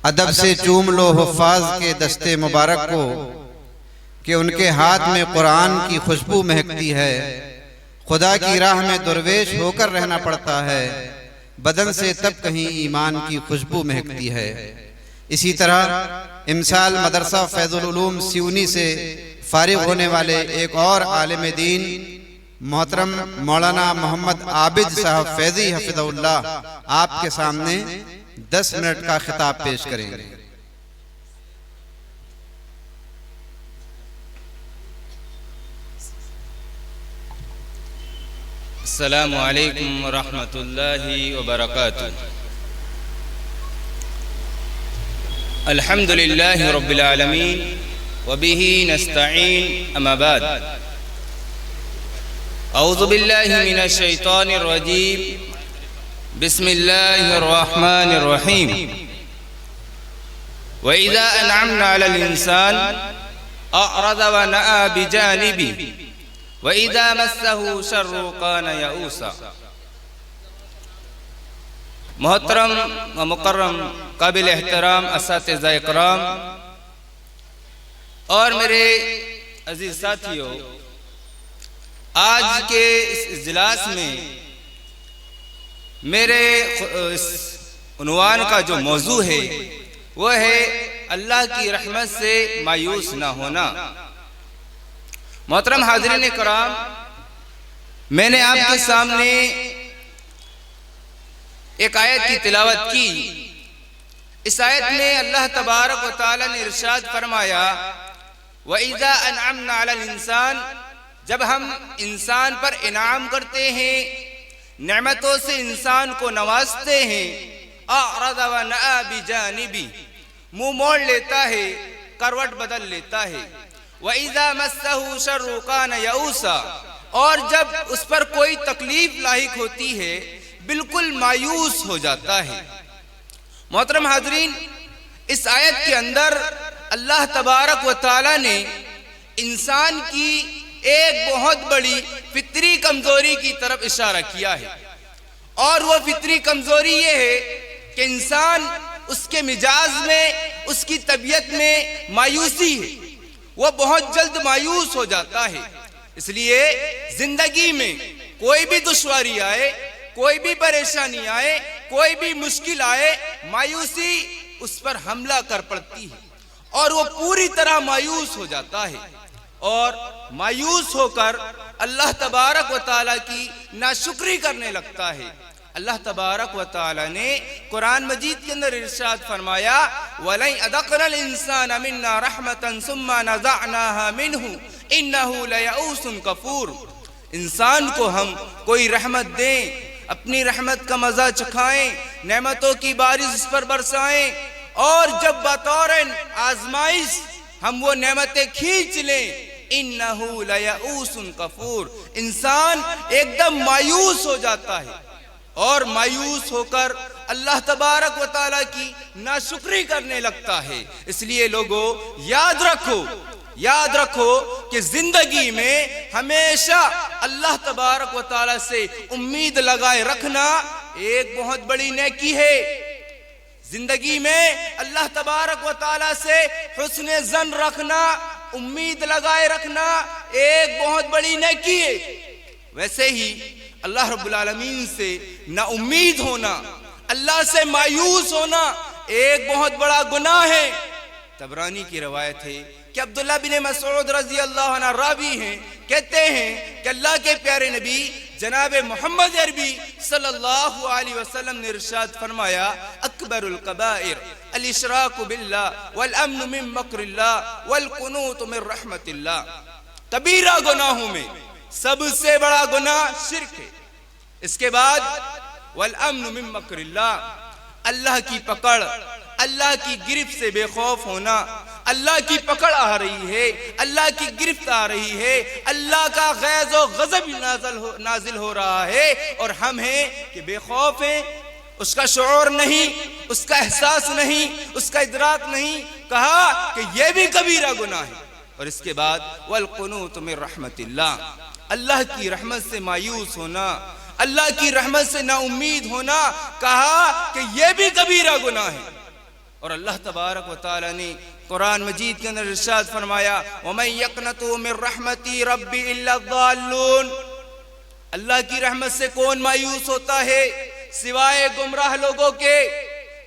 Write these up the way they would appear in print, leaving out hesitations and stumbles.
ادب سے چوم لو حفاظ کے دستے مبارک کو کہ ان کے ہاتھ میں قرآن کی خوشبو مہکتی ہے۔ خدا کی راہ میں درویش ہو کر رہنا پڑتا ہے، بدن سے تب کہیں ایمان کی خوشبو مہکتی ہے۔ اسی طرح امسال مدرسہ فیض العلوم سیونی سے فارغ ہونے والے ایک اور عالم دین محترم مولانا محمد عابد صاحب فیضی حفظہ اللہ آپ کے سامنے 10 منٹ کا خطاب پیش کریں گے۔ السلام علیکم ورحمۃ اللہ وبرکاتہ۔ الحمد للہ رب العالمین وبہ نستعین، اما بعد، اعوذ باللہ من الشیطان الرجیم، بسم اللہ الرحمن الرحیم۔ وَإِذَا أَنْعَمْنَا عَلَى الْإِنسَانِ أَعْرَضَ وَنَأَىٰ بِجَانِبِهِ وَإِذَا مَسَّهُ شَرٌّ كَانَ يَئُوسًا۔ محترم و مکرم قابل احترام اساتذہ اکرام اور میرے عزیز ساتھیوں، آج کے اس اجلاس میں میرے اس عنوان کا جو موضوع ہے وہ ہے اللہ کی رحمت سے مایوس نہ ہونا۔ محترم حاضرین کرام، میں نے آپ کے سامنے ایک آیت کی تلاوت کی۔ اس آیت میں اللہ تبارک و تعالی نے ارشاد فرمایا، وَإِذَا أَنْعَمْنَا عَلَى الْإِنسَانِ، جب ہم انسان پر انعام کرتے ہیں، نعمتوں سے انسان کو نوازتے ہیں، أَعْرَضَ وَنَأَىٰ بِجَانِبِهِ، منہ موڑ لیتا ہے، کروٹ بدل لیتا ہے۔ وَإِذَا مَسَّهُ شَرٌّ كَانَ يَئُوسًا، اور جب اس پر کوئی تکلیف لاحق ہوتی ہے بالکل مایوس ہو جاتا ہے۔ محترم حاضرین، اس آیت کے اندر اللہ تبارک و تعالی نے انسان کی ایک بہت بڑی فطری کمزوری کی طرف اشارہ کیا ہے، اور وہ فطری کمزوری یہ ہے کہ انسان، اس کے مزاج میں، اس کی طبیعت میں مایوسی ہے، وہ بہت جلد مایوس ہو جاتا ہے۔ اس لیے زندگی میں کوئی بھی دشواری آئے، کوئی بھی پریشانی آئے، کوئی بھی مشکل آئے، مایوسی اس پر حملہ کر پڑتی ہے اور وہ پوری طرح مایوس ہو جاتا ہے، اور مایوس ہو کر اللہ تبارک و تعالیٰ کی ناشکری کرنے لگتا ہے۔ اللہ تبارک و تعالیٰ نے قرآن مجید کے اندر ارشاد فرمایا، وَلَئِنْ أَذَقْنَا الْإِنسَانَ مِنَّا رَحْمَةً ثُمَّ نَزَعْنَاهَا مِنْهُ إِنَّهُ لَيَئُوسٌ كَفُورٌ، انسان کو ہم کوئی رحمت دیں، اپنی رحمت کا مزہ چکھائیں، نعمتوں کی بارش اس پر برسائیں، اور جب بطور آزمائش ہم وہ نعمتیں کھینچ لیں، إِنَّهُ لَيَئُوسٌ كَفُورٌ، انسان ایک دم مایوس ہو جاتا ہے، اور مایوس ہو کر اللہ تبارک و تعالیٰ کی ناشکری کرنے لگتا ہے۔ اس لیے لوگوں، یاد رکھو کہ زندگی میں ہمیشہ اللہ تبارک و تعالیٰ سے امید لگائے رکھنا ایک بہت بڑی نیکی ہے۔ زندگی میں اللہ تبارک و تعالیٰ سے حسن ظن رکھنا، امید لگائے رکھنا ایک بہت بڑی نیکی ہے۔ ویسے ہی اللہ رب العالمین سے نا امید ہونا، اللہ سے مایوس ہونا ایک بہت بڑا گناہ ہے۔ طبرانی کی روایت ہے کہ عبداللہ بن مسعود رضی اللہ عنہ راوی ہیں، کہتے ہیں کہ اللہ کے پیارے نبی جناب محمد عربی صلی اللہ علیہ وسلم نے ارشاد فرمایا، اکبر الکبائر الاشراک باللہ والامن من مکر اللہ والقنوط من رحمت اللہ، کبیرہ گناہوں میں سب سے بڑا گناہ شرک ہے۔ اس کے بعد والامن من مکر اللہ، اللہ کی پکڑ، اللہ کی گرفت سے بے خوف ہونا، اللہ کی پکڑ آ رہی ہے، اللہ کی گرفت آ رہی ہے، اللہ کا غیظ و غضب نازل ہو رہا ہے، اور ہم ہیں کہ بے خوف ہیں، اس کا شعور نہیں، اس کا احساس نہیں، اس کا ادراک نہیں۔ کہا کہ یہ بھی کبیرہ گناہ ہے۔ اور اس کے بعد والقنوط من رحمت اللہ، اللہ کی رحمت سے مایوس ہونا، اللہ کی رحمت سے نا امید ہونا، کہا کہ یہ بھی کبیرہ گناہ ہے۔ اور اللہ تبارک و تعالی نے قرآن مجید کے اندر ارشاد فرمایا وَمَن يَقْنَطُ مِن رَحْمَتِ رَبِّ إِلَّا الضَّالُّونَ، اللہ کی رحمت سے کون مایوس ہوتا ہے سوائے گمراہ لوگوں کے؟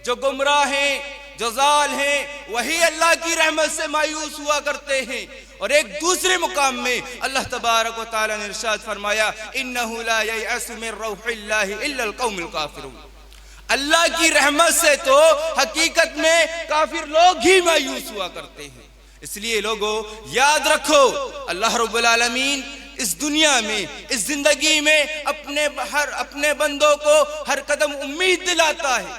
جو گمراہ ہیں، جو ضال ہیں، وہی اللہ کی رحمت سے مایوس ہوا کرتے ہیں۔ اور ایک دوسرے مقام میں اللہ تبارک و تعالی نے ارشاد فرمایا إِنَّهُ لَا يَيْأَسُ مِن رَوْحِ اللَّهِ إِلَّا الْقَوْمُ الْكَافِرُونَ، اللہ کی رحمت سے تو حقیقت میں کافر لوگ ہی مایوس ہوا کرتے ہیں۔ اس لیے لوگوں یاد رکھو، اللہ رب العالمین اس دنیا میں، اس زندگی میں اپنے بندوں کو ہر قدم امید دلاتا ہے،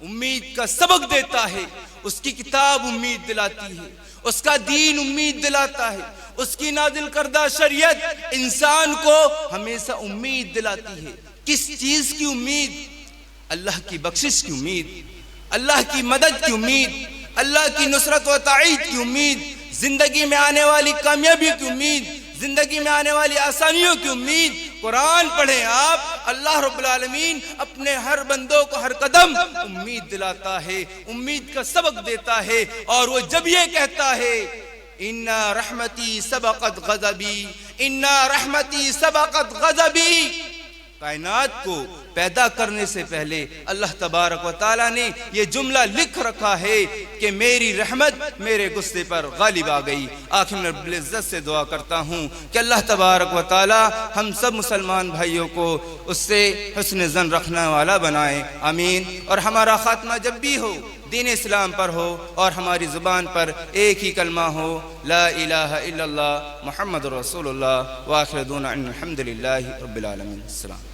امید کا سبق دیتا ہے، اس کی کتاب امید دلاتی ہے، اس کا دین امید دلاتا ہے، اس کی نازل کردہ شریعت انسان کو ہمیشہ امید دلاتی ہے۔ کس چیز کی امید؟ اللہ کی بخشش کی امید، اللہ کی مدد کی امید، اللہ کی نصرت و تائید کی امید، زندگی میں آنے والی کامیابی کی امید، زندگی میں آنے والی آسانیوں کی امید۔ قرآن پڑھیں آپ، اللہ رب العالمین اپنے ہر بندوں کو ہر قدم امید دلاتا ہے، امید کا سبق دیتا ہے، اور وہ جب یہ کہتا ہے اِنَّ رَحْمَتِي سَبَقَتْ غَضَبِي، اِنَّ رَحْمَتِي سَبَقَتْ غَضَبِي، کائنات کو پیدا کرنے سے پہلے اللہ تبارک و تعالیٰ نے یہ جملہ لکھ رکھا ہے کہ میری رحمت میرے غصے پر غالب آ گئی۔ آخر میں رب العزت سے دعا کرتا ہوں کہ اللہ تبارک و تعالیٰ ہم سب مسلمان بھائیوں کو اس سے حسن ظن رکھنے والا بنائے، آمین۔ اور ہمارا خاتمہ جب بھی ہو دین اسلام پر ہو، اور ہماری زبان پر ایک ہی کلمہ ہو، لا الہ الا اللہ محمد رسول اللہ، وآخر دعوانا ان الحمد للہ رب العالمین۔ السلام۔